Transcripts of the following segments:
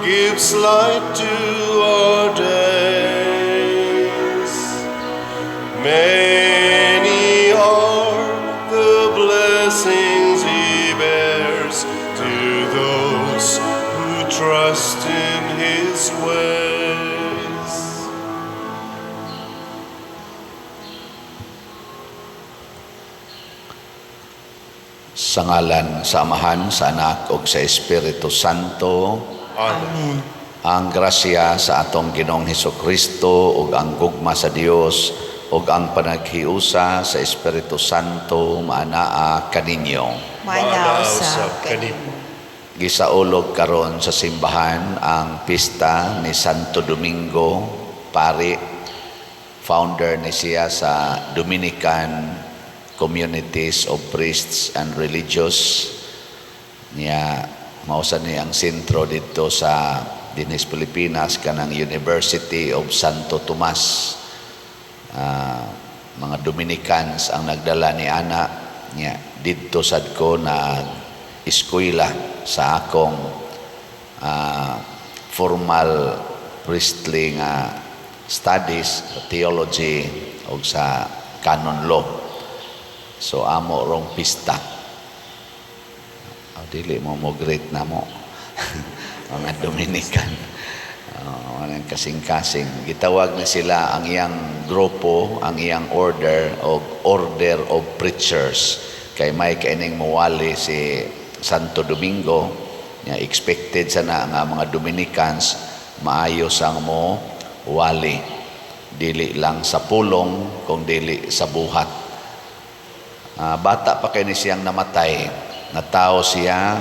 gives light to our days. Many are the blessings He bears to those who trust in His ways. Sa ngalan sa Amahan, sa Anak, ug sa Espiritu Santo. Amen. Ang grasya sa atong Ginoong Hesukristo ug ang gugma sa Dios ug ang panaghiusa sa Espiritu Santo maanaa kaninyo. Manaw sa kanimo. Gisaulog karon sa simbahan ang pista ni Santo Domingo, pari, founder ni siya sa Dominican Communities of Priests and Religious. Niya mausa ni ang sentro dito sa Dinis Pilipinas kanang University of Santo Tomas. Mga Dominicans ang nagdala ni ana niya dito sad ko na eskwela sa akong formal priestly nga studies, theology o sa canon law. So amo rong pista. Dili mo great na mo mga Dominican. Walang kasing-kasing. Gitawag na sila ang iyang grupo, ang iyang order of preachers. Kay may kaining mawali si Santo Domingo, niya expected sana nga mga Dominicans maayos ang mo wali. Dili lang sa pulong, kung dili sa buhat. Bata pa kayo ni siyang namatay. Natao siya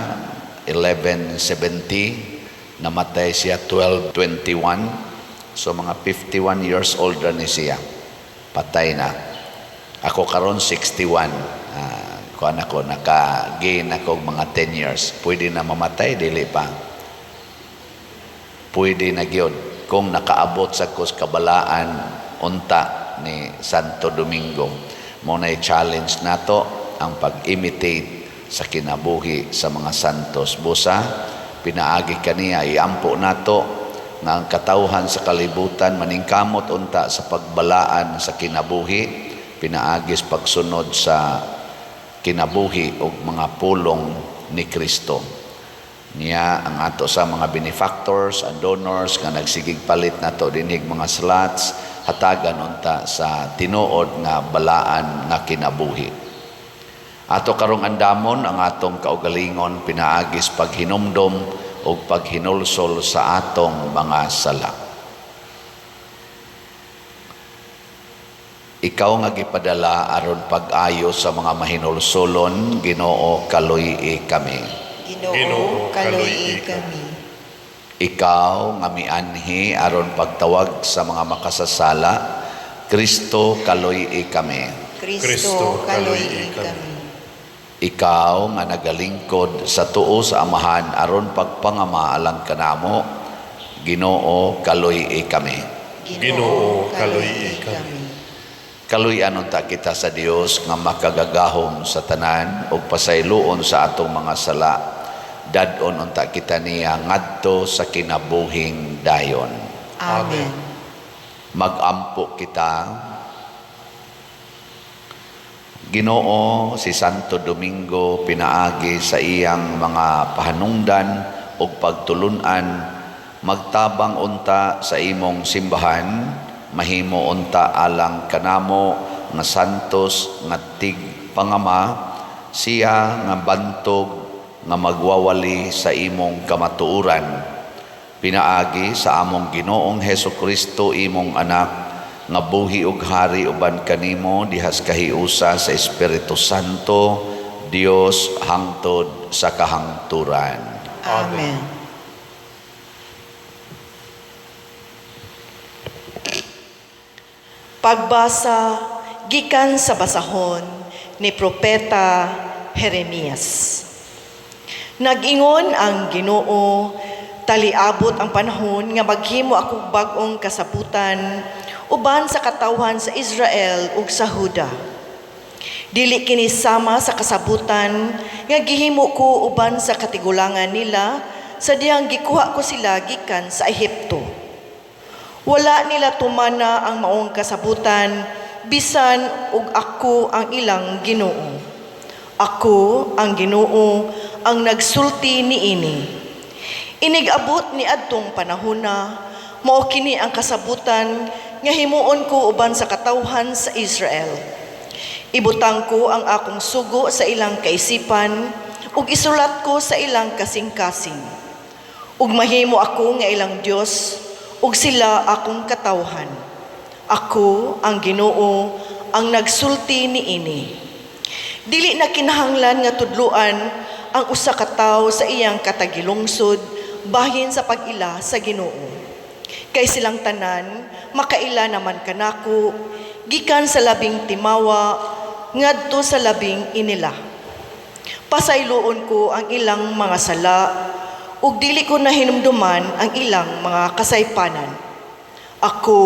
1170, namatay siya 1221. So mga 51 years old ni siya. Patay na. Ako karon 61. Kuan ako, naka-gain ako mga 10 years. Pwede na mamatay, dili pa. Pwede na gyud kung nakaabot sa kabalaan unta ni Santo Domingo. Muna i-challenge nato ang pag-imitate sa kinabuhi sa mga santos. Busa, pinaagi kaniya, iampo nato nga ang katawhan sa kalibutan maningkamot unta sa pagbalaan sa kinabuhi, pinaagis pagsunod sa kinabuhi o mga pulong ni Kristo. Niya ang ato sa mga benefactors and donors nga nagsigig palit nato dinig mga slots, hatagan unta sa tinuod nga balaan nga kinabuhi. Ato karong andamon ang atong kaugalingon pinaagis paghinumdom o paghinulsol sa atong mga sala. Ikaw nga gipadala aron pag-ayo sa mga mahinulsolon, Ginoo kaluy kami. Ginoo kaluy kami. Ikaw nga mianhi aron pagtawag sa mga makasasala, Kristo kaluy kami. Kristo kaluy kami. Ikaw nga nagalingkod sa tuo sa Amahan aron pagpangama alang kanamo, Ginoo kaluy kami. Ginoo kaluy kami. Kaluyan unta kita sa Dios nga makagagahom sa tanan ug pasayloon sa atong mga sala. Dadon unta kita niya ngadto sa kinabuhing dayon. Amen. Magampo kita. Ginoo, si Santo Domingo pinaagi sa iyang mga pahanungdan o pagtulunan, magtabang unta sa imong simbahan, mahimo unta alang kanamo nga santos nga tig pangama, siya nga bantog nga magwawali sa imong kamatuuran. Pinaagi sa among Ginoong Hesukristo imong anak, nga buhi ug hari uban kanimo dihas kahiusa sa Espiritu Santo, Dios hangtod sa kahangturan. Amen. Pagbasa gikan sa basahon ni Propeta Jeremias. Nag-ingon ang Ginoo, taliabot ang panahon nga maghimo ako bag-ong kasabutan uban sa katawhan sa Israel ug sa Huda. Dili kini sama sa kasabutan nga gihimo ko uban sa katigulangan nila sa diyang gikuha ko sila gikan sa Ehipto. Wala nila tumana ang maong kasabutan, bisan ug ako ang ilang Ginoo. Ako ang Ginoo ang nagsulti niini. Inigabot ni adtong panahona, mao kini ang kasabutan nga himuon ko uban sa katawhan sa Israel. Ibutang ko ang akong sugo sa ilang kaisipan ug isulat ko sa ilang kasing-kasing. Ug mahimo ako nga ilang Dios ug sila akong katawhan. Ako ang Ginoo ang nagsulti niini. Dili na kinahanglan nga tudluan ang usa ka tawo sa iyang katagilungsod bahin sa pag-ila sa Ginoo. Kay silang tanan makaila naman kanako gikan sa labing timawa ngadto sa labing inila. Pasayloon ko ang ilang mga sala ug dili ko na hinumduman ang ilang mga kasaypanan. Ako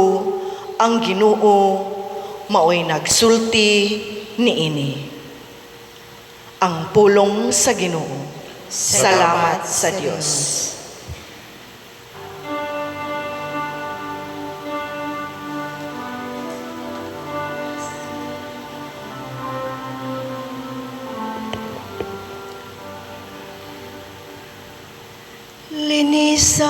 ang Ginoo maoy nagsulti niini. Ang pulong sa Ginoo. Salamat sa Dios. Linisa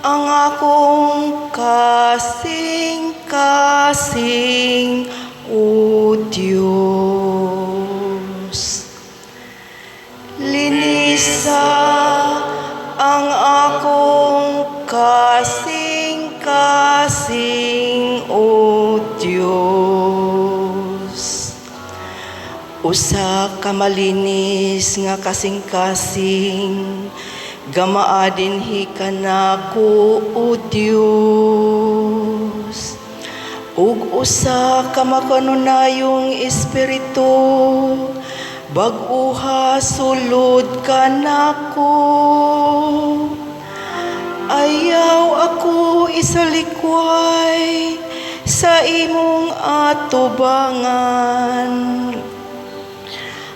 ang akong kasing-kasing, O Diyos. Linisa ang akong kasing-kasing, O Diyos. Usa ka malinis nga kasing-kasing, gamaa dinhi kanako, O Dios. Ug usa ka makanunayong espiritu, bag-uha sulod kanako. Ayaw ako isalikway sa imong atubangan.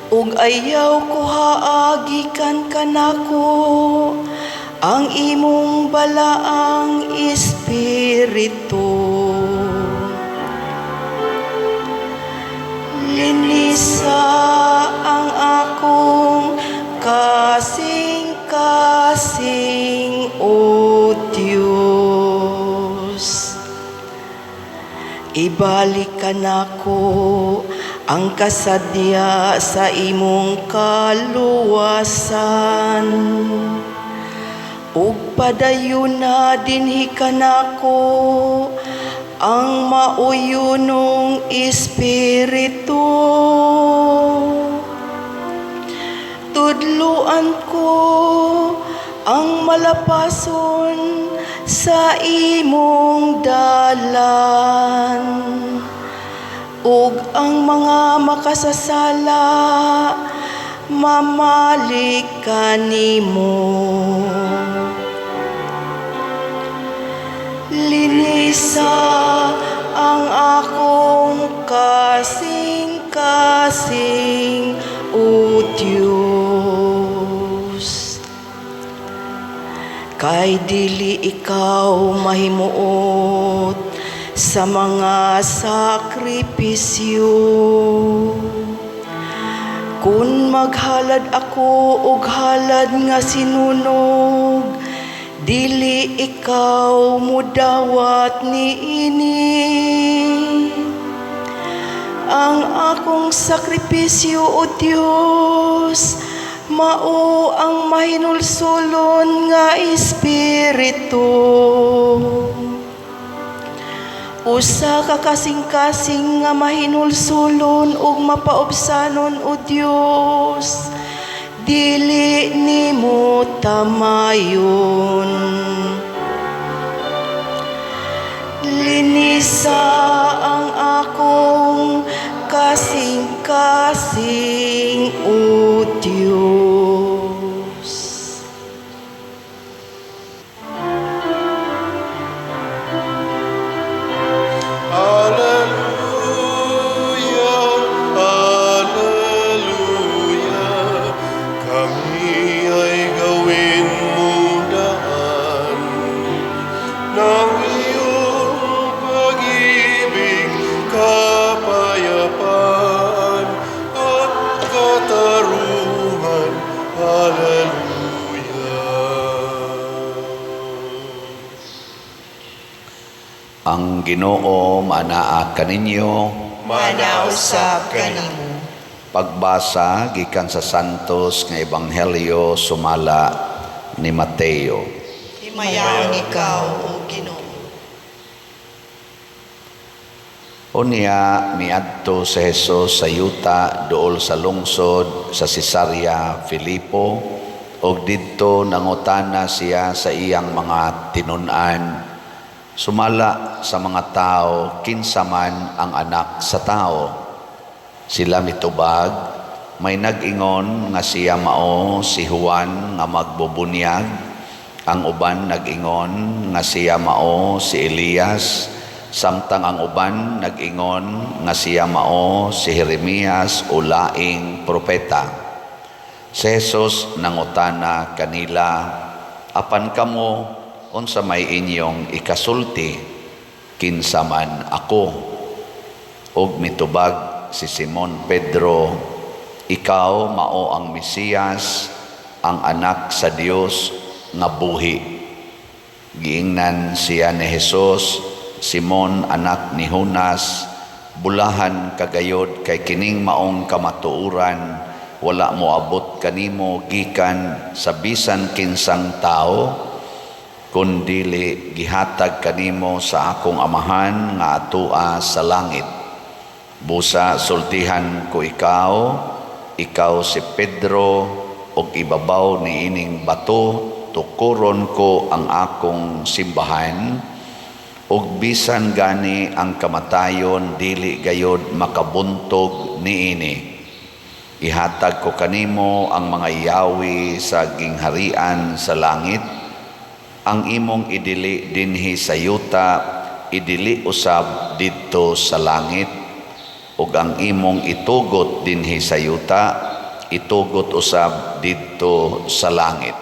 Ug ayaw ko haagikan kanako ang imong balaang espiritu. Linisa ang akong kasing-kasing, O Diyos. Ibalik kanako ang kasadya sa imong kaluwasan. Ug padayon na dinhi kanako ang mauyunong espiritu. Tudluan ko ang malapason sa imong dalan. Ug ang mga makasasala mamalik kanimo. Linisa ang akong kasing-kasing, O Diyos. Kay dili ikaw mahimuot sa mga sakripisyo. Kung maghalad ako og halad nga sinunog, dili ikaw mudawat niini. Ang akong sakripisyo, O Diyos, mao ang mahinulsulon nga espiritu. Usa ka kasing-kasing nga mahinulsulon ug mapaubsanon, O Dios, dili nimo tamayon. Linisa ang akong kasing-kasing, O Dios. Hallelujah, hallelujah. Kami ay gawin Ginoo manaa kaninyo. manausab kanimo. Pagbasa gikan sa Santos nga Ebanghelyo sumala ni Mateo. Himayaon ikaw, O Ginoo. Unya miadto si Jesus sa yuta duol sa lungsod sa Cesarea Filipo ug didto nangutana siya sa iyang mga tinun-an. Sumala sa mga tao kinsa man ang anak sa tao. Sila mitubag, may nag-ingon nga siya mao si Juan nga magbubunyag. Ang uban nag-ingon nga siya mao si Elias. Samtang ang uban nag-ingon nga siya mao si Jeremias o laing propeta. Si Jesus nangutana kanila, apan kamo unsa may inyong ikasulti, kinsa man ako? Og mitubag si Simon Pedro, ikaw mao ang Mesiyas, ang anak sa Dios nga buhi. Giingnan siya ni Jesus, Simon anak ni Jonas, bulahan kagayod kay kining maong kamatuuran, wala mo abot kanimo gikan sa bisan kinsang tao, kundili gihatag kanimo sa akong amahan nga atua sa langit. Busa sultihan ko ikaw si Pedro, og ibabaw ni ining bato tukuron ko ang akong simbahan, og bisan gani ang kamatayon dili gayod makabuntog niini. Ihatag ko kanimo ang mga yawi sa gingharian sa langit. Ang imong idili dinhi sa yuta, idili usab didto sa langit. Ug ang imong itugot dinhi sa yuta, itugot usab didto sa langit.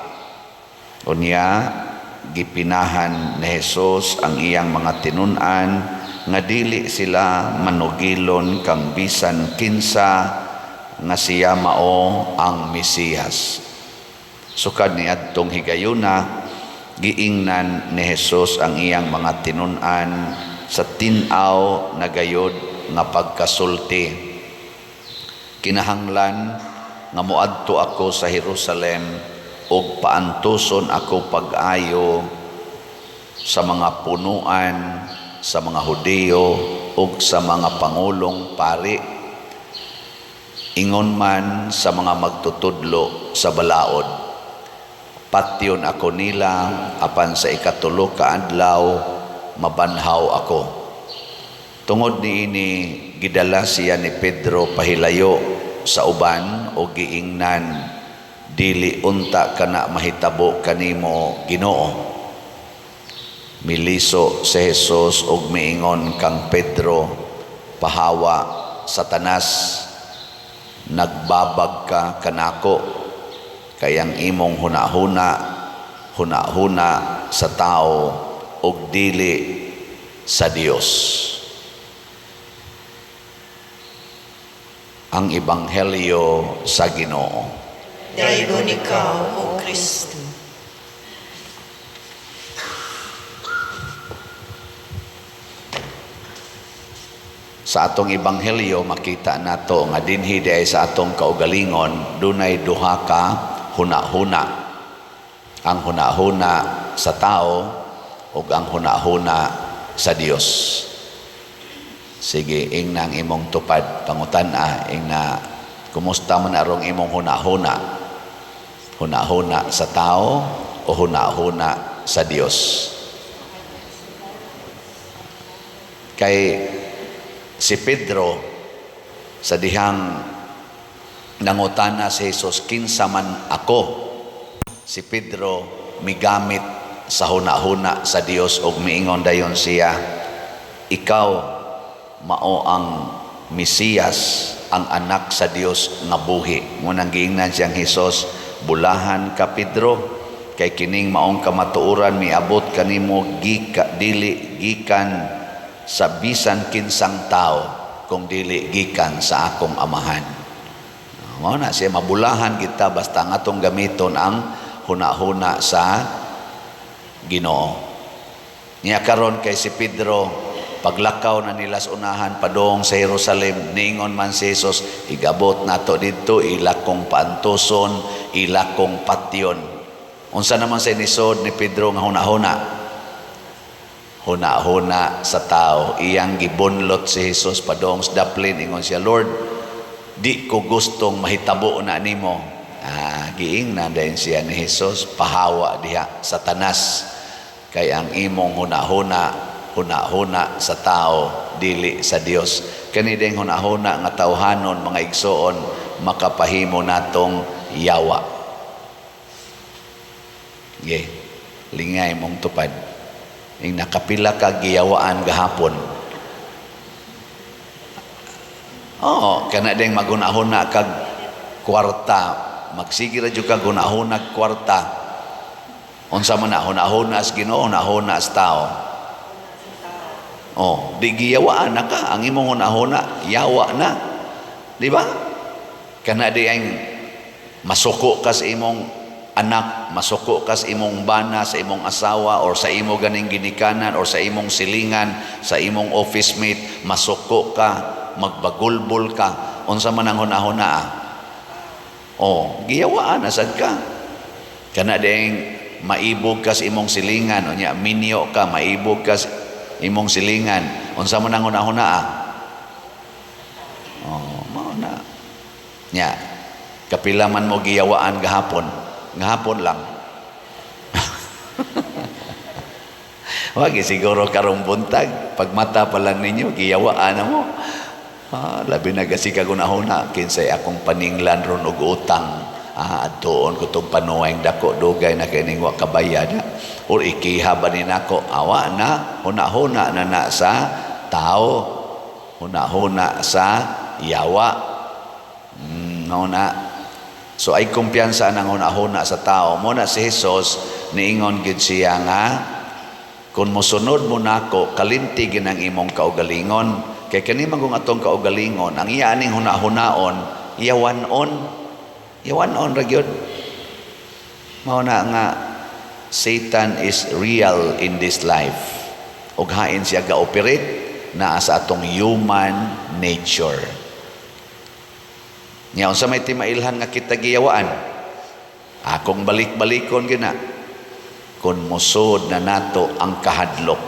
Unya, gipinahan ni Jesus ang iyang mga tinun-an nga dili sila manugilon kang bisan kinsa nga siya mao ang Mesiyas. Sukad ni adtong higayuna, giingnan ni Jesus ang iyang mga tinun-an sa tin-aw na gayod nga pagkasulti. Kinahanglan nga moadto ako sa Jerusalem ug paantuson ako pag-ayo sa mga punuan, sa mga Hudiyo ug sa mga pangulong pari, ingon man sa mga magtutudlo sa balaod. Patyon ako nila, apan sa ikatulo ka adlaw mabanhaw ako. Tungod niini gidala siya ni Pedro pahilayo sa uban o giingnan, dili unta kana mahitabo kanimo, Ginoo. Miliso si Jesus og miingon kang Pedro, pahawa, Satanas, nagbabag ka kanako, kayang imong huna-huna sa tao ug dili sa Dios. Ang Ebanghelyo sa Ginoo. Dayon ikaw, O Kristo. Sa atong Ebanghelyo makita nato nga dinhi diay sa atong kaugalingon dunay duha ka huna-huna. Ang huna-huna sa tao ug ang huna-huna sa Dios. Sige, ingnang imong tupad pangutan-a, ingna kumusta man arong imong huna-huna? Huna-huna sa tao o huna-huna sa Dios? Kay si Pedro sa dihang nangutana si Jesus, kinsa man ako, si Pedro migamit sa huna-huna sa Dios ug miingon dayon siya, ikaw mao ang Mesiyas, ang anak sa Dios nga buhi. Ngunang giingnan siyang Jesus, bulahan ka Pedro, kay kining maong kamatuoran miabot kanimo dili gikan sa bisan kinsang tao, kung dili gikan sa akong amahan. Mao na siya, mabulahan kita basta nga atong gamiton ang huna-huna sa Ginoo. Niya karon kay si Pedro paglakaw na nila sa unahan padong sa Jerusalem, niingon man si Jesus, igabot nato dito, ilakong paantuson, ilakong patyon. Unsa naman sa inisod ni Pedro nga hunahuna? Huna-huna sa tao. Iyang gibunlot si Jesus padong sa daplin, ingon siya, Lord, di ko gustong mahitabo na nimo. Giing na din siya ni Jesus, pahawa diha, Satanas. Kay ang imong huna-huna sa tao, dili sa Dios. Kani ding huna-huna nga tawhanon, mga igsoon, makapahimo natong yawa. Lingay mong tupad. Ing nakapila ka giyawaan gahapon. Kana ding maghuna-huna kag kwarta, magsige ra jud ka huna-huna kwarta. Unsa man na huna-huna sa Ginoo, huna-huna sa tao. Di giyawaan na ka, ang imong huna-huna, yawa na. Di ba? Kana di ang masuko ka sa imong anak, masuko ka sa imong bana, sa imong asawa, or sa imong ganing ginikanan, or sa imong silingan, sa imong office mate, masuko ka, magbagulbol ka, unsa man ang huna-huna. Giyawaan na sad ka. Kana ding maibog ka sa imong silingan, unya minyo ka, maibog ka sa imong silingan, unsa man ang huna-huna. Mao na. Nya, kapila man mo giyawaan gahapon lang. Wagi siguro karong buntag, pagmata pa lang ninyo, giyawaan na mo. Labi na kasi kagunahuna, kinsay akong paninglan ron og utang. Doon ko itong panuwang dako, dugay na kining wa kabayad. Or ikiha ba ni nako, awa na, huna-huna na sa tao, huna-huna sa yawa. So ay kumpiyansa ng huna-huna sa tao. Muna si Jesus, niingon gid siya nga, kung musunod mo nako, kalintigin ang imong kaugalingon. Kay kanimang kung atong kaugalingon, ang iya aning huna-hunaon, yawanon ra gyud. Mao na nga Satan is real in this life. Ug hain siya ga-operate naa sa atong human nature. Nya unsa may timailhan nga kita giyawaan? Akong balik-balikon gina. Kun musod na nato ang kahadlok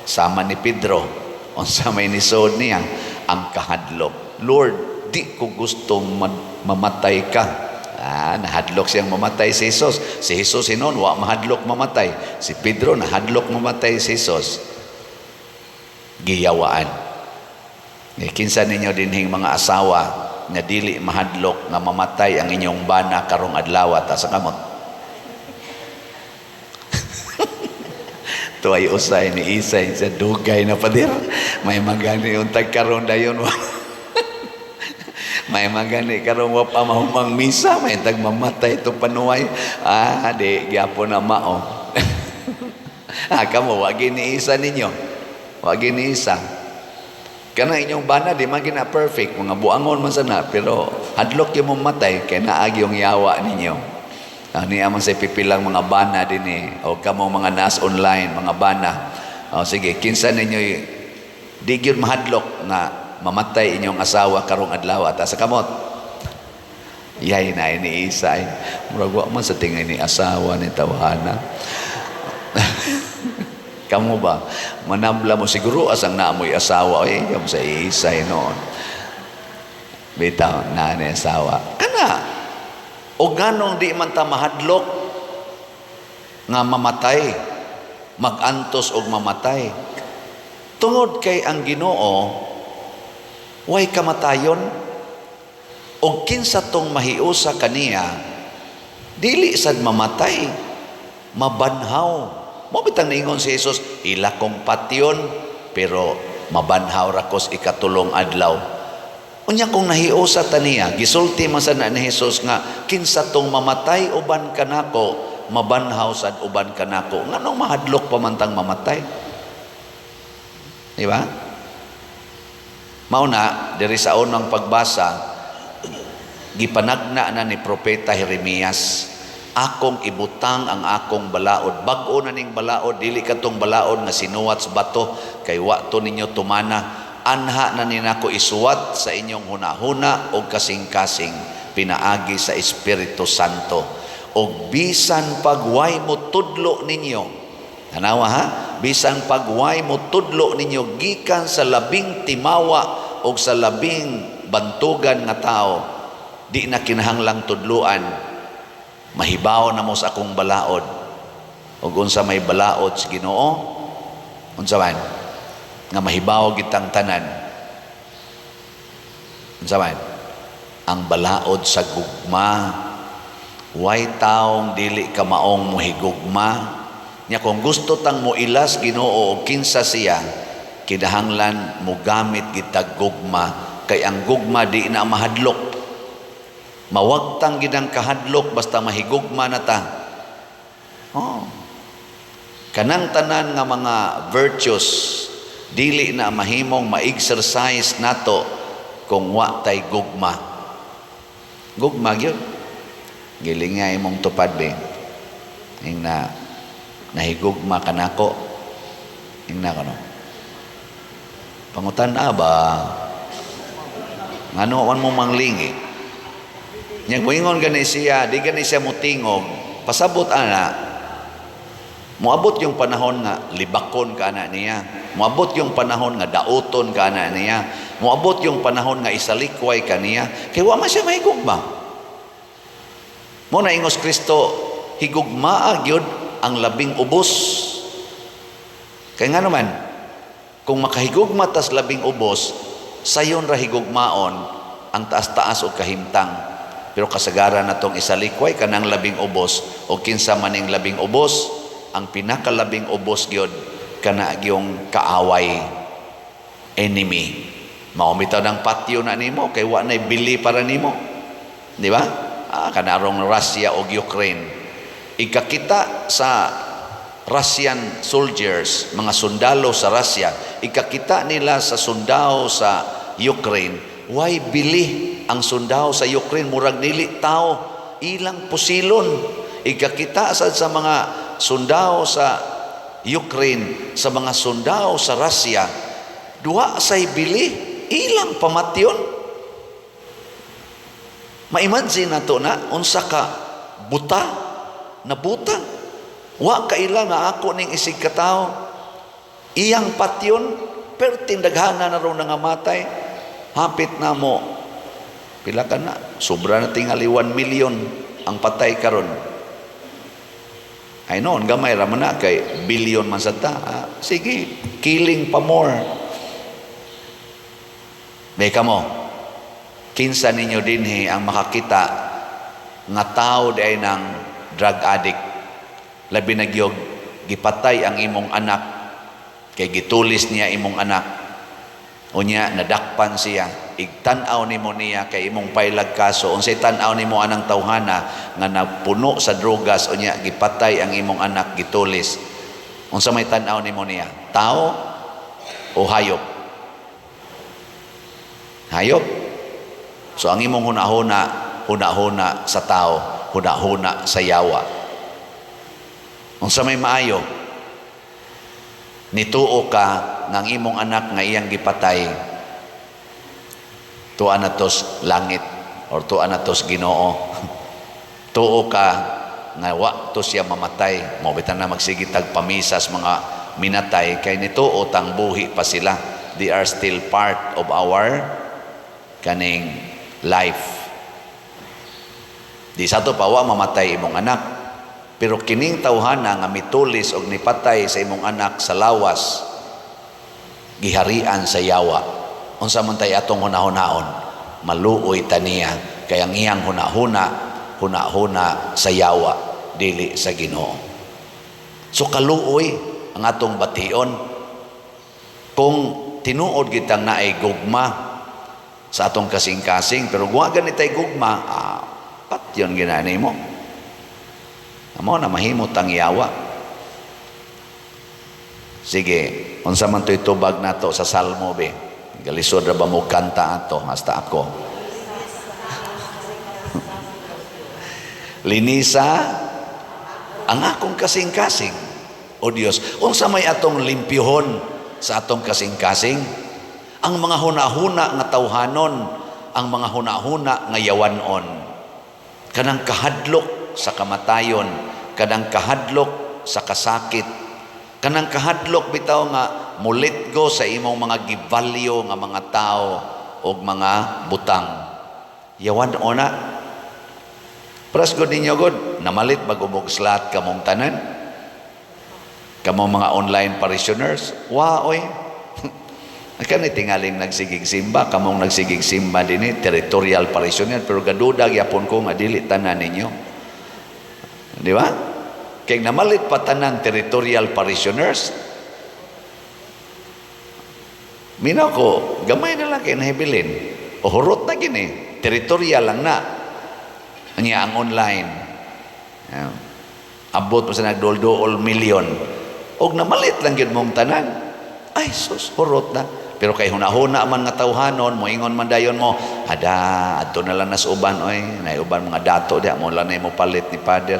sama ni Pedro, unsa may nisod niya ang kahadlok. Lord, di ko gustong mamatay ka. Nahadlok siyang mamatay si Jesus. Si Jesus hinon, wa mahadlok mamatay. Si Pedro, nahadlok mamatay si Jesus. Giyawaan. Kinsa ninyo dinhing mga asawa na dili mahadlok nga mamatay ang inyong bana karong adlaw ta sa kamot. Tuway usay ni Isay sa dugay na padir. May magani untag karon dayon. May magani karong wa pa mahumang misa, may tag mamatay to panuway. Di gyapon na mao. Kamo wagi ni isa ninyo. Wagi ni isa. Kana inyong bana di man gina perfect, mga buangon man sana, pero hadlok yung mamatay kay naagi yung yawa ninyo. Ni amang sa pipilang mga bana din o kamo mga nas online, mga bana. Sige, kinsa ninyo di gyud mahadlok nga mamatay inyong asawa karong adlaw ta sa kamot. Yay na ini isa ay murag wa man sa tingin ni asawa ni tawhana. Kamu ba manabla mo siguro asang naamoy asawa kam sa isay noon. Bitaw na ni asawa. Kana o ganong di man ta mahadlok nga mamatay, magantos og mamatay. Tungod kay ang Ginoo way kamatayon o kinsa tong mahiusa kaniya dili sad mamatay, mabanhaw. Mo bitang niingon si Jesus, ilakong patyon pero mabanhaw ra kos ikatulong adlaw. Unya kung nahiusa taniya, gisulti man sad ni Jesus nga kinsa tong mamatay uban kanako, mabanhaw sad uban kanako. Nganong mahadlok pamantang mamatay? Di ba? Mauna, diri sa unang pagbasa, gipanagna na ni Propeta Jeremias akong ibutang ang akong balaod. Bag-o na ning balaod, dili katong balaod nga sinuwat sa bato, kay wa to ninyo tumana. Anha na ninako isuwat sa inyong hunahuna o kasing-kasing, pinaagi sa Espiritu Santo. O bisan pagway mo tudlo ninyo, hanawa ha, bisan pagway mo tudlo ninyo gikan sa labing timawa o sa labing bantugan nga tao, di na kinahanglang tudluan, mahibaw na mo sa akong balaod. Ug unsa may balaod sa Ginoo, unsa man nga mahibaw gitang tanan, unsa man ang balaod sa gugma. Way taong dili ka maong mohigugma nya. Kung gusto tang mo ilas Ginoo og kinsa siya, kinahanglan mo gamit gitag gugma, kay ang gugma di na mahadlok. Mawagtang ginang kahadlok basta mahigugma na ta. Kanang tanan nga mga virtues dili na mahimong ma-exercise nato kung wa tay gugma. Gugma gyud giling nga imong tupad be, ing na nahigugma ka nako, ing na kano pangutan ba ngano man mo manglingi nya kuingon gani siya, di gani siya mutingog, pasabot ana, moabot yung panahon nga libakon ka na niya, moabot yung panahon nga dauton ka na niya, moabot yung panahon nga isalikway ka niya, kay wa man siya mahigugma. Mo na ingos Kristo, higugmaa gyud ang labing ubos. Kaya nga naman, kung makahigugma tas labing ubos, sayon ra higugmaon ang taas-taas o kahimtang. Pero kasagaran na tong isalikway kanang labing ubos o kinsa maning labing ubos, ang pinakalabing ubos gyud kana yung kaaway, enemy. Maumitaw ng patio na nimo kay wa nay bili para nimo, di ba? Kanarong Russia o Ukraine, ikakita sa Russian soldiers, mga sundalo sa Russia, ikakita nila sa sundao sa Ukraine, why bili ang sundao sa Ukraine, murag nili tao, ilang pusilon. Ikakita sa mga sundao sa Ukraine, sa mga sundao sa Russia, duwa say bili, ilang pamatyon. Ma-imagine na to na, unsa ka buta, na butang. Wa kaila nga ako ning isig katao, iyang patyon, pero tindaghana na ron nga matay. Hapit na mo, pila ka na, sobra na tingali 1 million ang patay karon. Ay noon, gamay raman na, kay billion man sa ta. Sige, killing pa more. Beka mo, kinsa ninyo dinhi ang makakita nga tao di ay ng drug addict, labi na gyud gipatay ang imong anak kay gitulis niya imong anak, unya nadakpan siya, igtan-aw nimo niya kay imong pailag kaso, unsay tan-aw nimo anang tawhana nga napuno sa drogas, unya gipatay ang imong anak, gitulis, unsa may tan-aw nimo niya, tao o hayop? Hayop. So ang imong hunahuna, hunahuna sa tao, hunahuna sa yawa. Unsa may maayo, nituo ka ng imong anak nga iyang gipatay, tuwa na tos langit or tuwa na tos Ginoo. Tuo ka nga wa to siya mamatay, mabitan na magsigitag pamisas mga minatay, kay nituo tang buhi pa sila. They are still part of our kaning life. Di sa to pawa mamatay imong anak, pero kining tawhana nga mitulis og nipatay sa imong anak sa lawas, giharian sa yawa. Unsa man tay atong hunahon-naon, maluoy taniya, kay ang iyang hunahuna sa yawa, dili sa Ginoo. So kaluoy ang atong bation kung tinuod kitang naay gugma sa atong kasing-kasing, pero guwa ganitay gugma, pat yun ginanay mo. Amo na mahimot ang yawa. Sige, unsa man to'y tubag nato sa Salmo be? Galisod ra ba mo kanta ato hasta ako? Linisa ang akong kasing-kasing. O Dios, unsa may atong limpyuhon sa atong kasing-kasing? Ang mga hunahuna nga tawhanon, ang mga hunahuna nga yawanon. Kanang kahadlok sa kamatayon, kanang kahadlok sa kasakit, kanang kahadlok bitaw nga mulitgo sa imong mga givalyo nga mga tao o mga butang. Yawanon na. Pras god ninyo god, namalit bagumog slat kamong tanan. Kamong mga online parishioners, oy. Kani tingaling nagsigig simba, kamong nagsigig simba dinhi, territorial parishioner, pero gaduda gyapon ko nga dili tanan ninyo. Di ba? Kay namalit pa tanang territorial parishioners. Minaw ko, gamay na lang kay nahibilin. O hurot na gini, territorial lang na. Anya ang online. Abot mo sa nagdoldool milyon. Og namalit lang yun mong tanan. Ay, sus, hurot na. Pero kay hunahuna man nga tawhanon, moingon man dayon mo, adto na lang nas uban, oy, nay uban mga dato dia mo lang mo palit ni Father.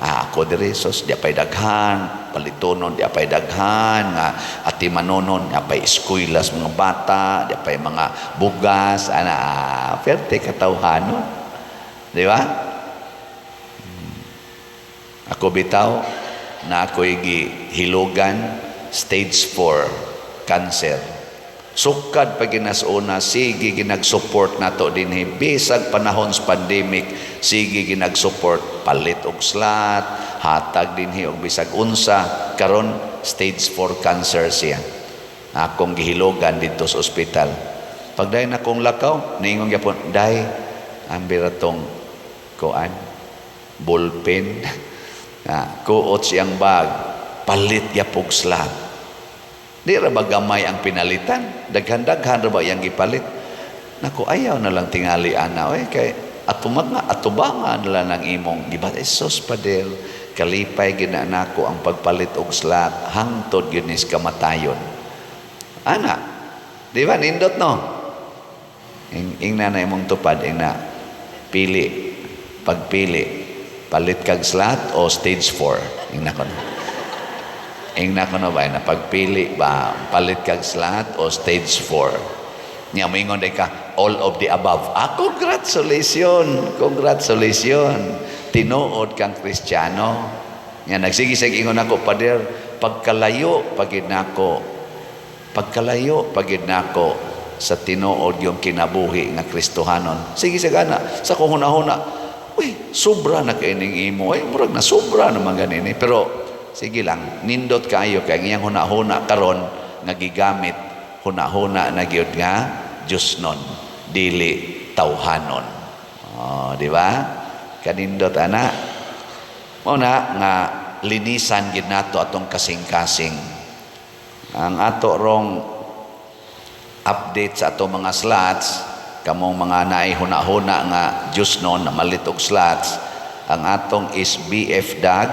Ako diri sus, di apay daghan, palitonon di apay daghan, nga ati manonon, di apay eskwelas mga bata, di apay mga bugas, perte katawhanon. Di ba? Ako bitaw, na ako'y gihilugan, stage 4, cancer. Sukad pag ginasuna, sige ginag-support nato dinhi. Bisag panahon sa pandemic, sige ginag-support. Palit og slat, hatag dinhi og bisag unsa. Karon stage 4 cancer siya. Akong gihilugan dito sa ospital. Pagdayon akong lakaw, niingon gyapon, day, ambira tong kuan, ballpen. Kuot siyang bag, palit yapog slat. Di ra ba gamay ang pinalitan? Daghan-daghan ra ba yang gipalit? Naku, ayaw na lang tingali ana, oy, kay atubangan na lang ang imong gibat. Sos Padel, kalipay gina nako ang pagpalit og slat, hangtod gyud nis kamatayon. Ana, di ba nindot no? Ingna na imong tupad, ingna pili, pagpili. Palit kag slat o stage 4? Ingna ko na ba? Na pagpili ba, palit kag slat o stage 4? Niya, moingon day ka, all of the above. Congratulations! Congratulations! Tinuod kang Kristiyano. Niya, nagsigisig ingon ako, Pader, pagkalayo pagid nako sa tinuod yung kinabuhi nga Kristohanon. Sige sagana, sa kung huna-huna, uy, sobra na kaining imo. Ay, murag na sobra naman ganini. Pero, sige lang, nindot kayo kay ngayang huna-huna karon nga gigamit, huna-huna na gyud nga Diyos nun, dili tawhanon. Di ba? Kanindot, ana. Una, nga linisan gid nato atong kasing-kasing. Ang ato rong update sa ato mga slots, kamong mga naihuna-huna nga Diyos noon na malitog slots, ang atong is BF DAG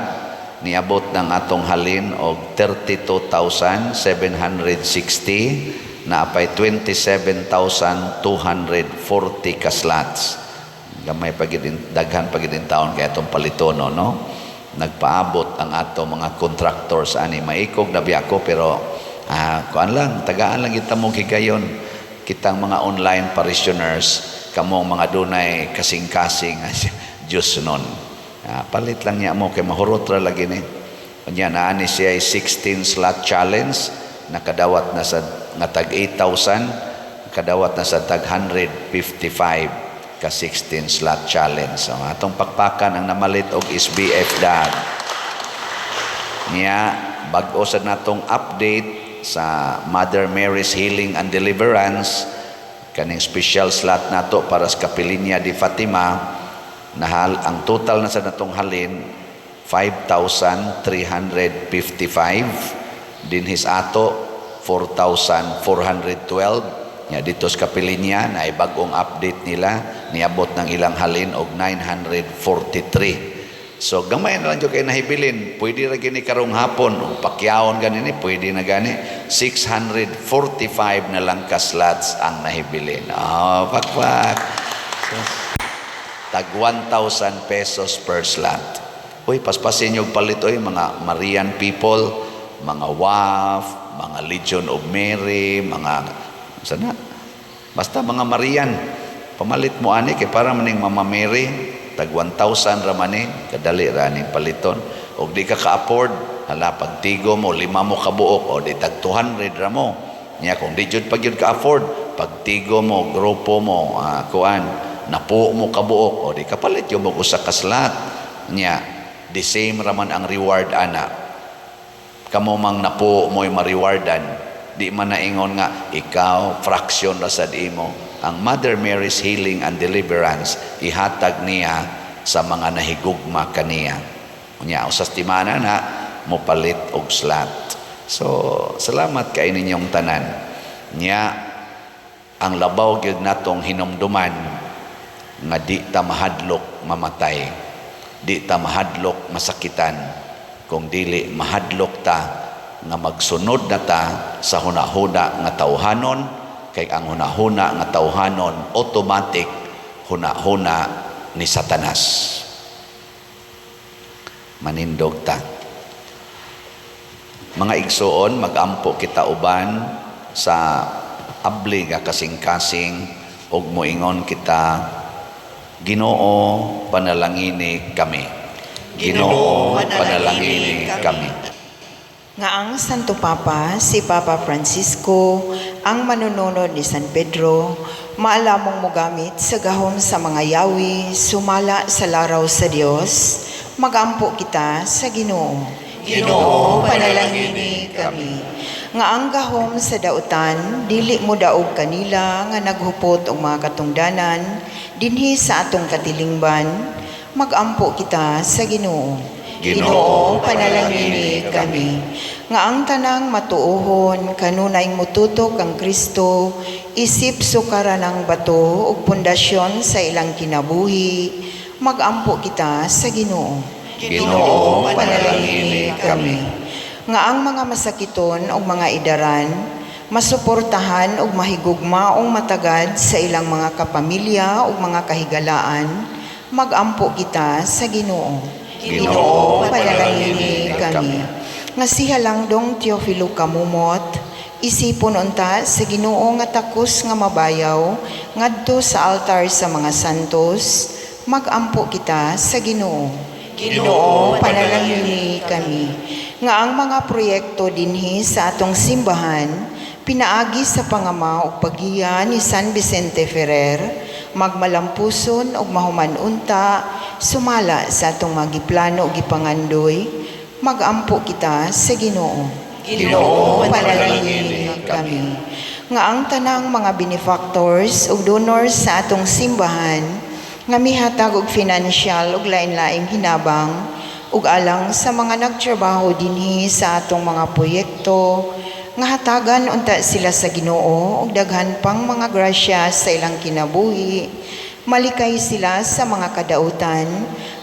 niabot ng atong halin og 32,760 na apay 27,240 ka slots. Gamay pagid daghan pagid taon kay atong palitono, no? Nagpaabot ang atong mga contractors ani maikog na biya ko, pero kuan lang, tagaan lang kita mo higayon. Kitang mga online parishioners, kamong mga dunay kasing-kasing Diyos nun. Palit lang niya mo, kay mahurot ra lagi ni. Kanya naani siya 16 slot challenge, nakadawat na sa nga tag 8,000, nakadawat na sa tag 155 ka 16 slot challenge. So, atong pakpakan ang namalit og SBF DAG. Niya, bag-o sa natong update sa Mother Mary's Healing and Deliverance, kaning special slot nato para sa Kapilinya di Fatima, nahal ang total na sa natong halin 5,355, din his ato 4,412. Nya dito sa Kapilinya na bagong update nila, niabot ng ilang halin og 943. So gamay na lang yung kayo nahibilin. Pwede na gini karong hapon. O pakyaon ganini, pwede na gani. 645 na lang ka slots ang nahibilin. Pakpak. So, tag 1,000 pesos per slot. Uy, paspasin yung palit, uy, mga Marian people, mga WAF, mga Legion of Mary, mga, sana, basta mga Marian, pamalit mo ani, kay para maning Mama Mary, tag 1,000 ramani, kadali rani paliton, o di ka ka-afford, hala, pagtigo mo, 5 mo kabuok, o di tag 200 ramo, niya, kung di jud pag yun ka-afford, pagtigo mo, grupo mo, kuan, napo mo kabuok, o di kapalit yung mo usa ka slot, niya, the same raman ang reward ana, kamo mang napo mo'y ma-rewardan, di man naingon nga, ikaw, fraction ra sad imo, ang Mother Mary's Healing and Deliverance, ihatag niya sa mga nahigugma kaniya. Niya, usas timana na, mopalit og slot. So, salamat kay ninyong tanan. Niya, ang labaw gyud natong hinumduman nga di ta mahadlok mamatay, di ta mahadlok masakitan, kung dili mahadlok ta nga magsunod na ta sa hunahuna nga tawhanon, kay ang hunahuna nga tawhanon automatic hunahuna ni Satanas. Manindog ta. Mga igsoon, magampo kita uban sa abli nga kasing-kasing ug moingon kita, Ginoo, panalangini kami. Ginoo, panalangini kami. Nga ang Santo Papa, si Papa Francisco, ang manununod ni San Pedro, maalamong mogamit sa gahom sa mga yawi, sumala sa laraw sa Dios, magampo kita sa Ginoo. Ginoo, panalangini kami. Nga ang gahom sa dautan, dili mo daog kanila nga naghupot og mga katungdanan, dinhi sa atong katilingban, magampo kita sa Ginoo. Ginoo, panalangini kami. Nga ang tanang matuohon, kanunay mututok ang Kristo, isip sukara ng bato ug pundasyon sa ilang kinabuhi, magampo kita sa Ginoo. Ginoo, panalangini kami. Nga ang mga masakiton o mga idaran, masuportahan o mahigugma o matagad sa ilang mga kapamilya o mga kahigalaan, magampo kita sa Ginoo. Ginoo, panalangini kami. Nga si Halangdong Teofilo Kamumot, isipon unta sa Ginoo nga takos nga mabayaw, ngadto sa altar sa mga santos, magampo kita sa Ginoo. Ginoo, panalangini kami. Nga ang mga proyekto dinhi sa atong simbahan, pinaagi sa pangama o paggiya ni San Vicente Ferrer, magmalampuson o mahumanunta, sumala sa atong magiplano o gipangandoy, magampo kita sa Ginoo. Ginoo, panalangini kami. Nga ang tanang mga benefactors o donors sa atong simbahan, nga mihatag og financial ug lain-laing hinabang ug alang sa mga nagtrabaho dinhi sa atong mga proyekto, nga hatagan unta sila sa Ginoo ug daghan pang mga grasya sa ilang kinabuhi, malikay sila sa mga kadautan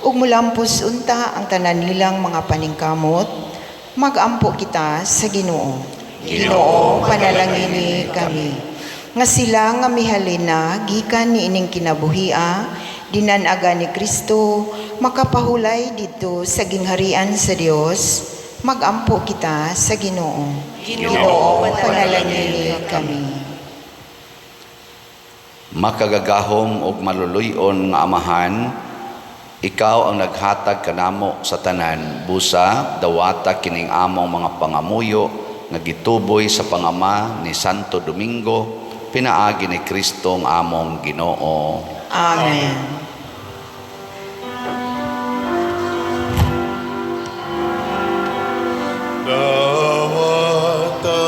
ug mulampos unta ang tanan nilang mga paningkamot, magampo kita sa Ginoo. Ginoo, panalangini kami. Nga sila nga mihalina gikan ni ining kinabuhia, dinanaga ni Kristo, makapahulay dito sa gingharian sa Dios, magampo kita sa Ginoo. Ginoo, panalangini kami. Makagagahom ug maluluyon nga Amahan, ikaw ang naghatag kanamo sa tanan, busa dawata kining among mga pangamuyo nga gituboy sa pangama ni Santo Domingo, pinaagi ni Kristo ang among Ginoo. Amen. Dawata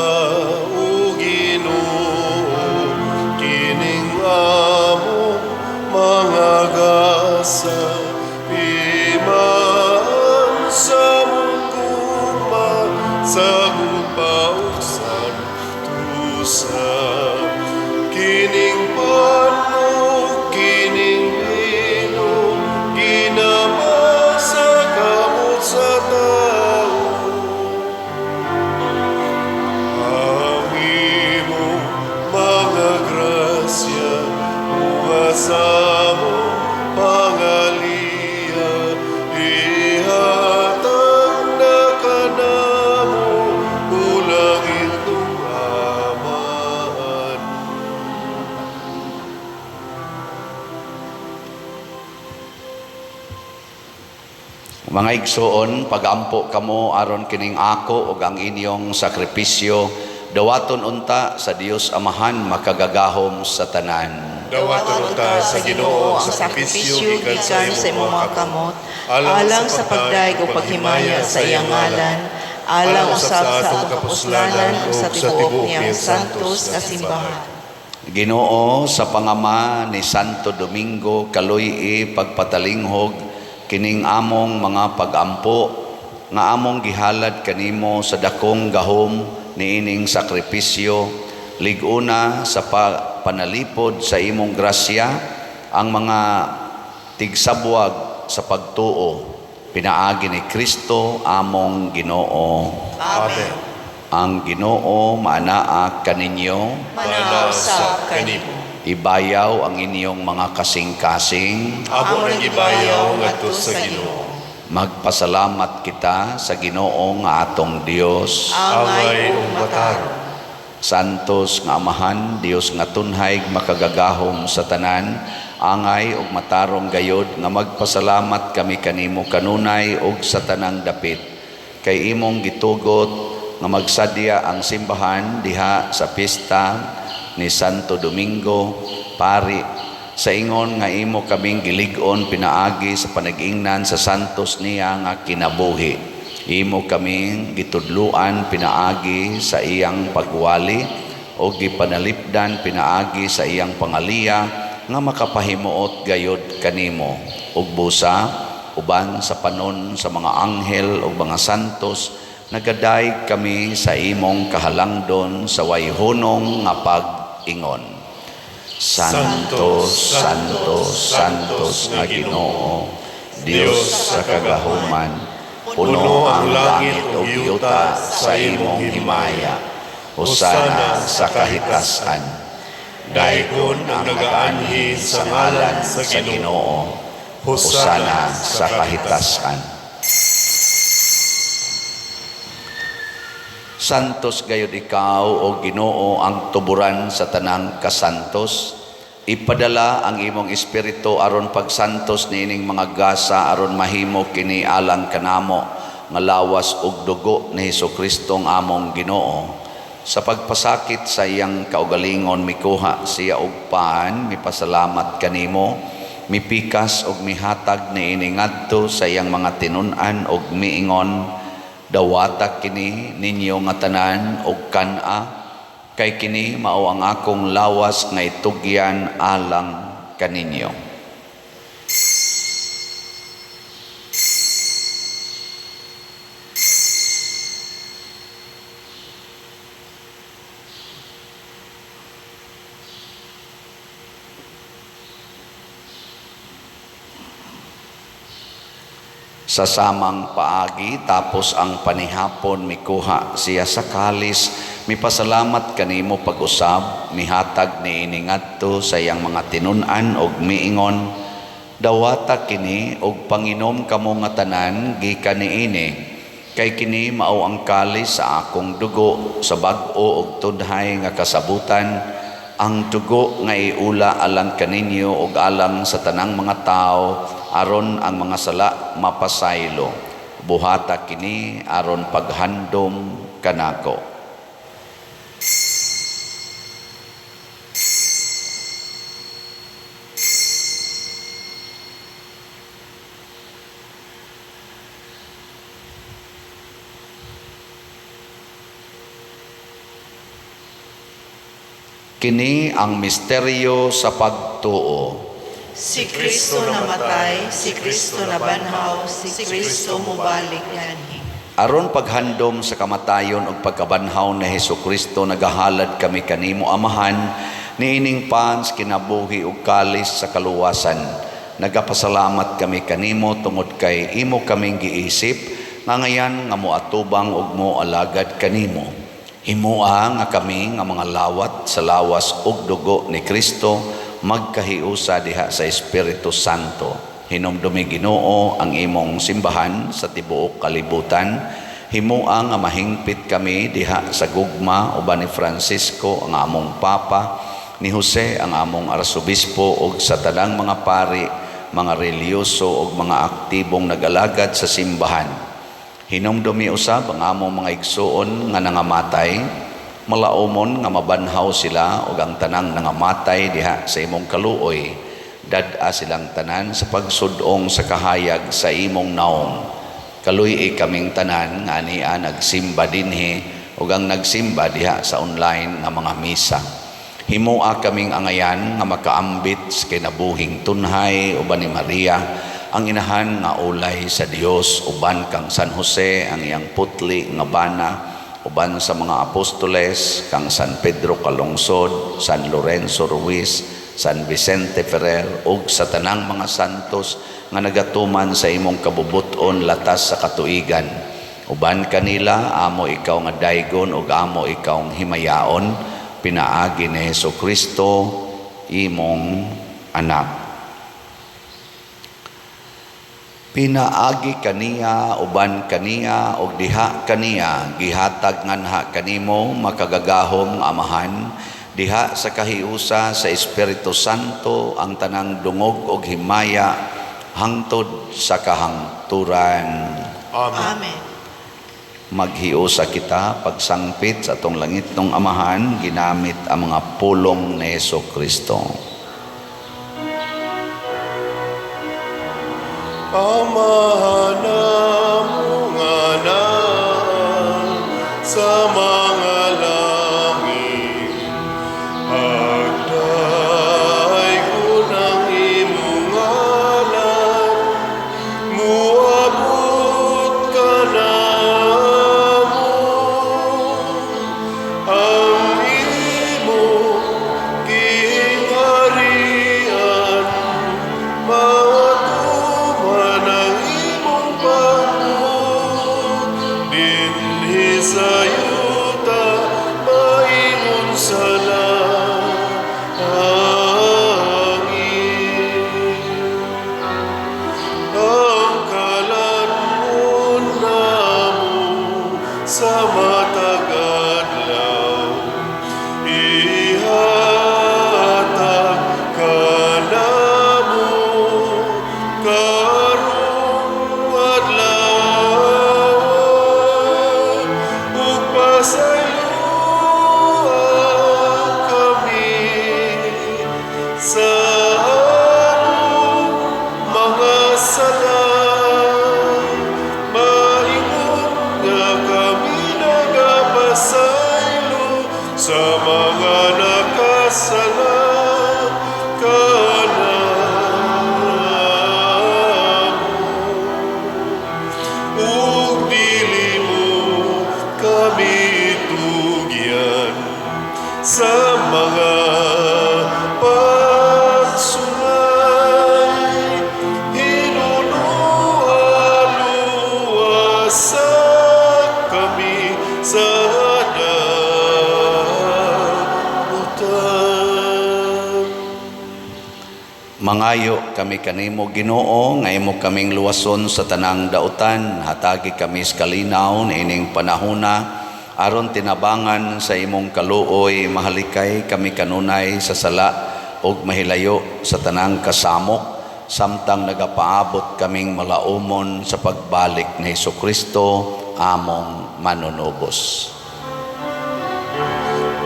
o Ginoo, kining among mga gasa, iman sa mugugma, sa gupausan, tusa, kining panog, kining hino, ginama sa kamot sa tao. Ang imong mga grasya, uwasa mo, pangalian, iha Mga igsoon, pagampo kamo aron kining ako ug ang inyong sakripisyo, dawaton unta sa Dios Amahan makagagahom sa tanan. Dawaton ta sa Ginoo ang sakripisyo gikan sa imong mga kamot, alang sa pagdaig o paghimaya sa iyang ngalan, alang usab sa atong kapuslanan ug sa tibuok niyang santos nga simbahan. Ginoo, sa pangama ni Santo Domingo, kaluy pagpatalinghog kining among mga pagampo nga among gihalad kanimo sa dakong gahom niining sakripisyo, liguna sa panalipod sa imong grasya ang mga tigsabwag sa pagtuo, pinaagi ni Kristo among Ginoo. Amen. Ang Ginoo maanaa kaninyo, Manaw sa kanimo. ibayaw ang inyong mga kasing-kasing. Amo nang ibayaw ngadto sa Ginoo. Magpasalamat kita sa Ginoo nga atong Dios. Angay ug matarong. Santos nga Amahan, Dios nga tunhay makagagahom sa tanan, angay ug matarong gayod nga magpasalamat kami kanimo kanunay ug sa tanang dapit. Kay imong gitugot nga magsadya ang simbahan diha sa pista ni Santo Domingo, pari, sa ingon nga imo kaming gilig-on pinaagi sa panag-ingnan sa santos niya nga kinabuhi. Imo kaming gitudluan pinaagi sa iyang pagwali o gipanalipdan pinaagi sa iyang pangaliya nga makapahimuot gayod kanimo. Ug busa, uban sa panon sa mga anghel o mga santos, nagaday kami sa imong kahalangdon sa wayhunong nga pag-ingon. Santos, Santos, Santos nga Ginoo, Dios sa kagahuman, puno ang langit o yuta sa imong himaya. Hosana sa kahitasan. Daigon ang nagaanhi sa ngalan sa Ginoo. Hosana sa kahitasan. Santos gayud ikaw o Ginoo ang tuburan sa tanang kasantos. Ipadala ang imong espiritu aron pagsantos niining mga gasa aron mahimo kini alang kanamo nga lawas ug dugo ni Hesukristo ang among Ginoo. Sa pagpasakit sa iyang kaugalingon mikuha siya og paan, mipasalamat kanimo, mipikas og mihatag niini ngadto sa iyang mga tinun-an og miingon, dawata kini ninyo nga tanan og kana, kay kini mao ang akong lawas nga itugyan alang kaninyo. Sa samang paagi tapos ang panihapon mikuha siya sa kalis, mipasalamat kanimo pag-usab, mihatag niini ngadto sa iyang mga tinun-an og miingon, dawata kini og panginom kamo nga tanan gikan niini, kay kini mao ang kalis sa akong dugo sa bag-o og tudhay nga kasabutan, ang dugo nga iula alang kaninyo og alang sa tanang mga tao aron ang mga sala mapasaylo. Buhata kini aron paghandom kanako. Kini ang misteryo sa pagtuo. Si Kristo namatay, si Kristo nabanhaw, si Kristo mubalik yanhi. Aron paghandom sa kamatayon ug pagkabanhaw ni Hesukristo, nagahalad kami kanimo Amahan, niining pans kinabuhi ug kalis sa kaluwasan. Nagapasalamat kami kanimo tungod kay imo kaming giisip, nga ngayan nga moatubang ug moalagad kanimo. Himua nga kami nga mga lawat sa lawas ug dugo ni Kristo, magkahiusa diha sa Espiritu Santo. Hinumdumi Ginoo ang imong simbahan sa tibuok kalibutan. Himua nga mahingpit kami diha sa gugma uban ni Francisco ang among Papa, ni Jose ang among Arsobispo ug sa tanang mga pari mga reliyoso ug mga aktibong nag-alagad sa simbahan. Hinumdumi usab ang among mga igsuon nga nangamatay, malaumon nga mabanhaw sila ug ang tanang nangamatay diha sa imong kaluoy, dad-a silang tanan sa pagsudong sa kahayag sa imong naong. Kaluy kaming tanan nga ania nagsimba dinhi ug ang nagsimba diha sa online nga mga misa. Himoa kaming angayan nga makaambit sa kinabuhing tunhay uban ni Maria, ang inahan nga ulay sa Dios, uban kang San Jose ang iyang putli nga bana, uban sa mga apostoles kang San Pedro Calungsod, San Lorenzo Ruiz, San Vicente Ferrer ug sa tanang mga santos nga nagatuman sa imong kabubuton latas sa katuigan. Uban kanila amo ikaw nga daygon ug amo ikaw nga himayaon, pinaagi ni Jesucristo imong anak. Pinaagi kaniya uban kaniya og diha kaniya gihatag nganha kanimo makagagahom amahan, diha sa kahiusa sa Espiritu Santo ang tanang dungog og himaya hangtod sa kahangturan. Amen. Maghiusa kita pagsangpit sa atong langit ng amahan ginamit ang mga pulong ni Jesucristo. Amahan namong anak sa mga langit, agday ko ng imong ngalan, muabot ka namo, ang imong gingharian, matuman ang imong pangud, dinhi sa yuta maingon sa langit. Ang kalan mo namo sa matag adlaw, ihatag ka namo karong adlaw, ug pasayloan kami sa among mga sala. Maingon nga kami nagapasaylo sa mga nakasala kanamo, ug dili mo kami tugyan sa mga pagsungay, hinunua-luwasa kami sa dagutan. Mangayo kami kanimo Ginoo nga imo kaming luwason sa tanang dautan, hatagi kami sa kalinaw niining panahona aron tinabangan sa imong kaluoy, mahalikay kami kanunay sa sala ug mahilayo sa tanang kasamok, samtang nagapaabot kaming malaumon sa pagbalik ni Jesucristo among manunubos.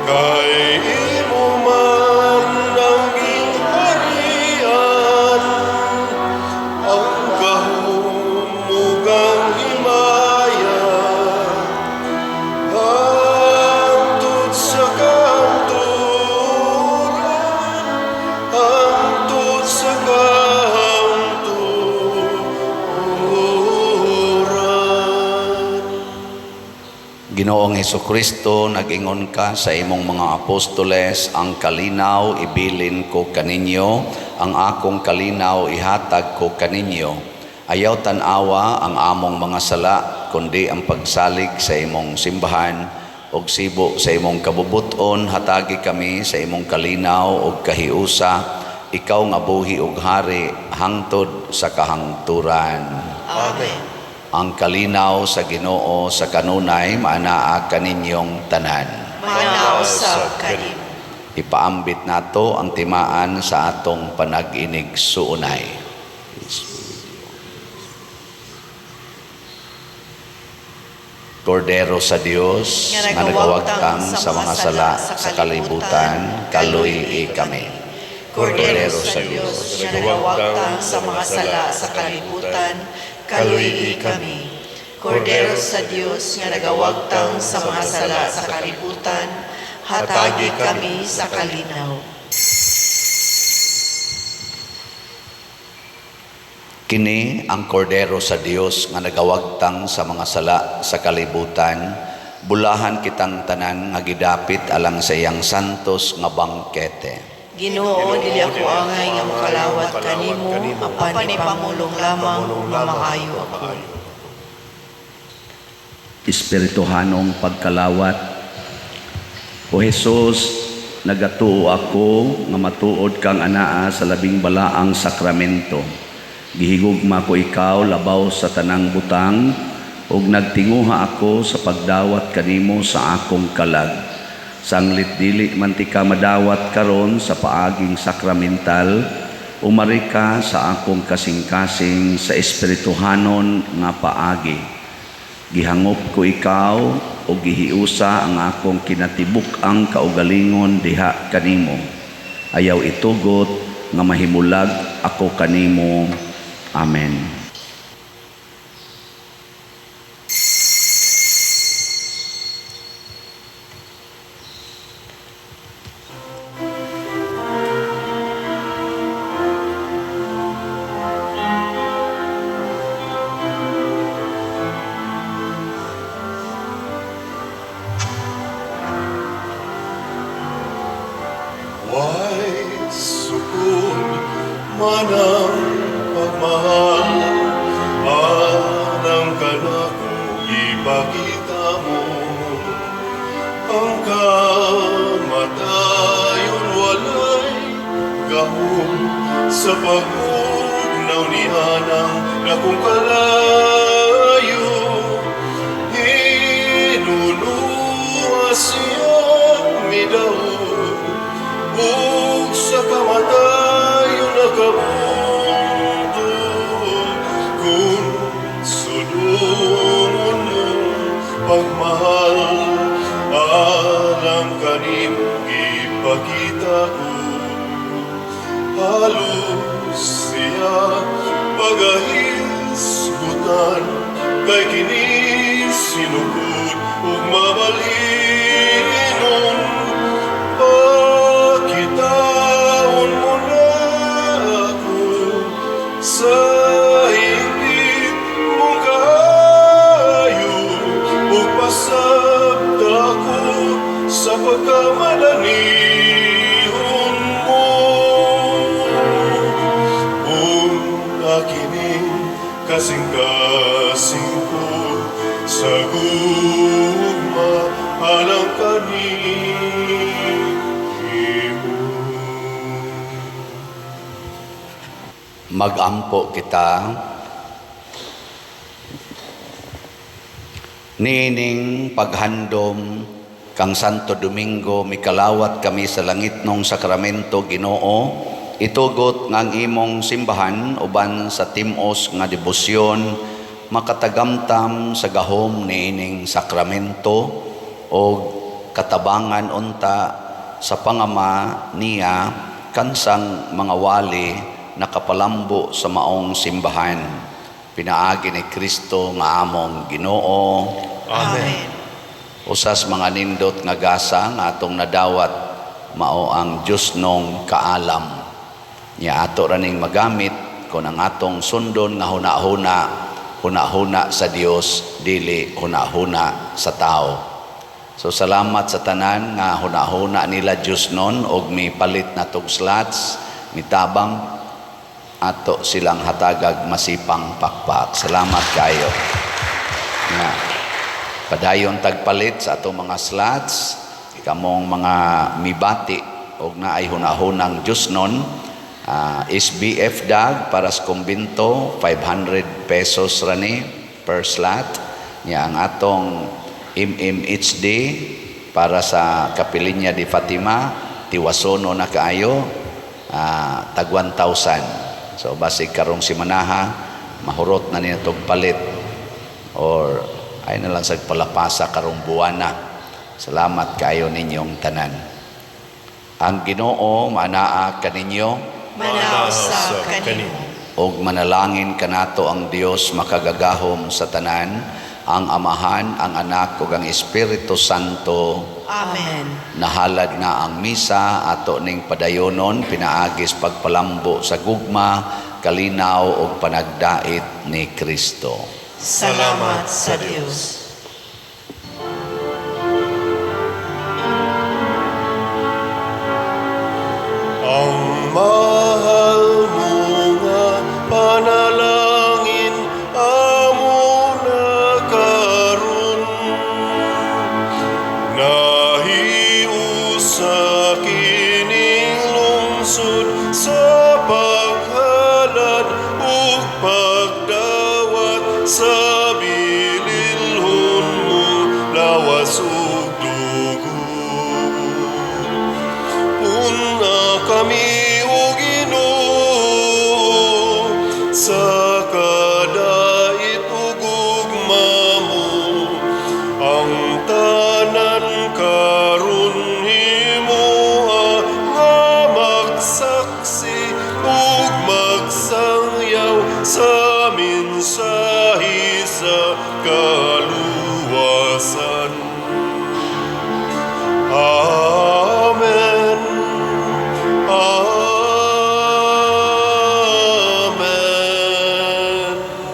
Kay imo man ang gingharian, ang kahumugang himaya, hangtod sa kahangturan, hangtod sa kahangturan. Ginoong Hesukristo, nag-ingon ka sa imong mga apostoles, ang kalinaw ibilin ko kaninyo, ang akong kalinaw ihatag ko kaninyo. Ayaw tanawa ang among mga sala, kundi ang pagsalig sa imong simbahan, og sibo sa imong kabubuton, hatagi kami sa imong kalinaw og kahiusa, ikaw nga buhi ug hari, hangtod sa kahangturan. Amen. Ang kalinaw sa Ginoo sa kanunay maanaa kaninyong tanan. Manaw sa kalim. Ipaambit nato ang timaan sa atong panag-inig suunay. Kordero sa Dios, nga nagawagtang sa mga sala sa kalibutan, kaluy kami. Kordero sa Diyos, nga nagawagtang sa mga sala sa kalibutan, kaluy kami. Kordero sa Diyos, nga nagawagtang sa mga sala sa kalibutan, hatagi kami sa kalinaw. Kini ang kordero sa Dios nga nagawagtang sa mga sala sa kalibutan, bulahan kitang tanan nga gidapit alang sa iyang santos nga bangkete. Ginoo, dili ako angay nga makalawat kanimo, apan ipamulong lamang nga maayo ako. Espirituhanong pagkalawat. O Jesus, nagatuo ako nga matuod kang anaa sa labing balaang sakramento. Gihigugma ko ikaw labaw sa tanang butang, ug nagtinguha ako sa pagdawat kanimo sa akong kalag. Sanglit dili man ti ka madawat karon sa paaging sakramental, umari ka sa akong kasing-kasing sa espirituhanon nga paagi. Gihangop ko ikaw o gihiusa ang akong kinatibuk-ang kaugalingon diha kanimo. Ayaw itugot nga mahimulag ako kanimo. Amen. Wais sukun manang pagmahal, anang kanako ipakita mo. Ang kamatayon walay gahom sa pagmugnaw ni Anang na kung kalayo. Hinunuha siya midaog, ug sa kamatayon nakabundo. Kung sudungon mo pagmahal, alam kanimo ipakita ko. Halos siya pagahisgutan, kay kini sinugod ug mabalinon. Pakitaon mo na ako sa higit mong kaayo, ug pasabta ko sa pagkamalanihon mo. Kung akining kasing-kasing ko sa gugma alang kanimo. Magampo kita. Nining paghandom kang Santo Domingo, mikalawat kami sa langit nung sakramento, Ginoo. Itugot ngang imong simbahan uban sa timos nga debosyon, makatagamtam sa gahom niining sakramento o katabangan unta sa pangama niya kansang mga wali nakapalambo sa maong simbahan. Pinaagi ni Kristo nga among Ginoo. Amen. Usas mga nindot nga gasa nga atong nadawat mao ang Diyos nung kaalam. Nya ato raning magamit kung ang atong sundon nga huna-huna sa Dios, dili huna-huna sa tao. So salamat sa tanan nga huna-huna nila Diyos nun og mi palit na tog slots, mitabang ato silang hatagag masipang pakpak. Salamat kayo. Nga padayon tagpalit sa atong mga slots, kamong mga mibati og naay huna-hunang Diyos nun. SBF dag para sa kumbinto, 500 pesos rani per slot. Nya ang atong MMHD para sa Kapilinya di Fatima, tiwasono na kaayo, tag 1,000. So basig karong simanaha mahurot na niya tog palit or Ay na lang sa palapasa karong buwana. Salamat kayo ninyong tanan. Ang Ginoo manaa kaninyo Manaw sa kanimo. og manalangin kanato ang Dios makagagahom sa tanan, ang Amahan, ang Anak ug ang Espiritu Santo. Amen. Nahalad nga ang misa ato ning padayonon pinaagis pagpalambo sa gugma, kalinaw ug panagdait ni Kristo. Salamat sa Diyos. Ang mahal mo nga panalangin amo na karon nahiusa kining lungsod sa paghalad ug pagdawat sa bililhon mo lawas ug dugo. Una kami o Ginoo sa kadait ug ugma mo, ang tanan karon himuha nga magsaksi ug magsangyaw sa mensahe sa